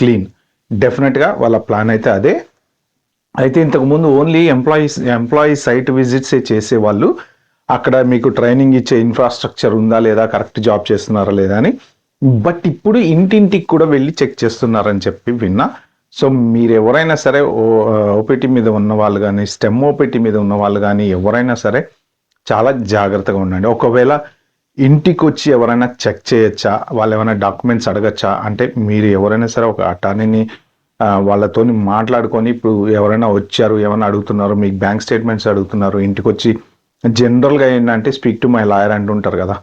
Clean. డెఫినెట్గా వాళ్ళ plan అయితే అదే. అయితే ఇంతకుముందు ఓన్లీ ఎంప్లాయీ సైట్ విజిట్సే చేసేవాళ్ళు. అక్కడ మీకు ట్రైనింగ్ ఇచ్చే ఇన్ఫ్రాస్ట్రక్చర్ ఉందా లేదా, కరెక్ట్ జాబ్ చేస్తున్నారా లేదా అని. బట్ ఇప్పుడు ఇంటింటికి కూడా వెళ్ళి చెక్ చేస్తున్నారని చెప్పి విన్నా. సో మీరు ఎవరైనా సరే ఓపీటీ మీద ఉన్న వాళ్ళు కానీ, స్టెమ్ ఓపీటీ మీద ఉన్న వాళ్ళు కానీ ఎవరైనా సరే చాలా జాగ్రత్తగా ఉండండి. ఒకవేళ ఇంటికి వచ్చి ఎవరైనా చెక్ చేయొచ్చా, వాళ్ళు ఏమైనా డాక్యుమెంట్స్ అడగచ్చా అంటే, మీరు ఎవరైనా సరే ఒక అటార్నీని వాళ్ళతోని మాట్లాడుకొని, ఇప్పుడు ఎవరైనా వచ్చారు ఏమైనా అడుగుతున్నారు, మీకు బ్యాంక్ స్టేట్మెంట్స్ అడుగుతున్నారు, ఇంటికి వచ్చి జనరల్గా ఏంటంటే స్పీక్ టు మై లాయర్ అంటుంటారు కదా,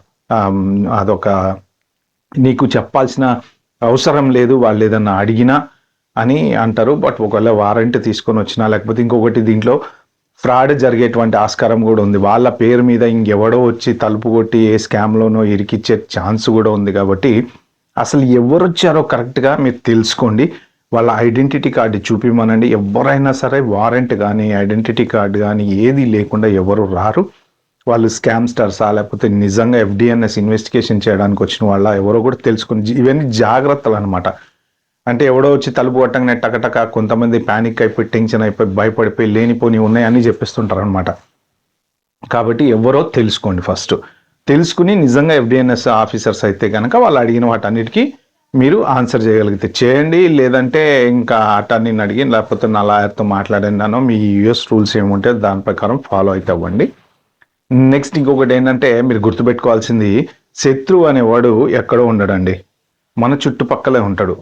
అదొక నీకు చెప్పాల్సిన అవసరం లేదు వాళ్ళు ఏదన్నా అడిగినా అని అంటారు. బట్ ఒకవేళ వారెంట్ తీసుకొని వచ్చినా, లేకపోతే ఇంకొకటి దీంట్లో ఫ్రాడ్ జరిగేటువంటి ఆస్కారం కూడా ఉంది. వాళ్ళ పేరు మీద ఇంకెవడో వచ్చి తలుపు కొట్టి ఏ స్కామ్లోనో ఇరికిచ్చే ఛాన్స్ కూడా ఉంది. కాబట్టి అసలు ఎవరు వచ్చారో కరెక్ట్గా మీరు తెలుసుకోండి. వాళ్ళ ఐడెంటిటీ కార్డు చూపిమనండి. ఎవరైనా సరే వారెంట్ కానీ ఐడెంటిటీ కార్డు కానీ ఏది లేకుండా ఎవరు రారు. వాళ్ళు స్కామ్స్టర్సా, లేకపోతే నిజంగా FDNS ఇన్వెస్టిగేషన్ చేయడానికి వచ్చిన వాళ్ళ ఎవరో కూడా తెలుసుకుని, ఇవన్నీ జాగ్రత్తలు అనమాట. అంటే ఎవడో వచ్చి తలుపు కొట్టంగానే టకటక కొంతమంది ప్యానిక్ అయిపోయి, టెన్షన్ అయిపోయి, భయపడిపోయి లేనిపోని ఉన్నాయని చెప్పిస్తుంటారు అనమాట. కాబట్టి ఎవరో తెలుసుకోండి. ఫస్ట్ తెలుసుకుని నిజంగా FDNS ఆఫీసర్స్ అయితే కనుక వాళ్ళు అడిగిన వాటన్నిటికీ మీరు ఆన్సర్ చేయగలిగితే చేయండి. లేదంటే ఇంకా అటార్నీని అడిగి, లేకపోతే నా లాయర్తో మాట్లాడినానో మీ US రూల్స్ ఏముంటే దాని ప్రకారం ఫాలో అయితే అవ్వండి. నెక్స్ట్ ఇంకొకటి ఏంటంటే మీరు గుర్తుపెట్టుకోవాల్సింది, శత్రువు అనేవాడు ఎక్కడో ఉండడండి, మన చుట్టుపక్కలే ఉంటాడు.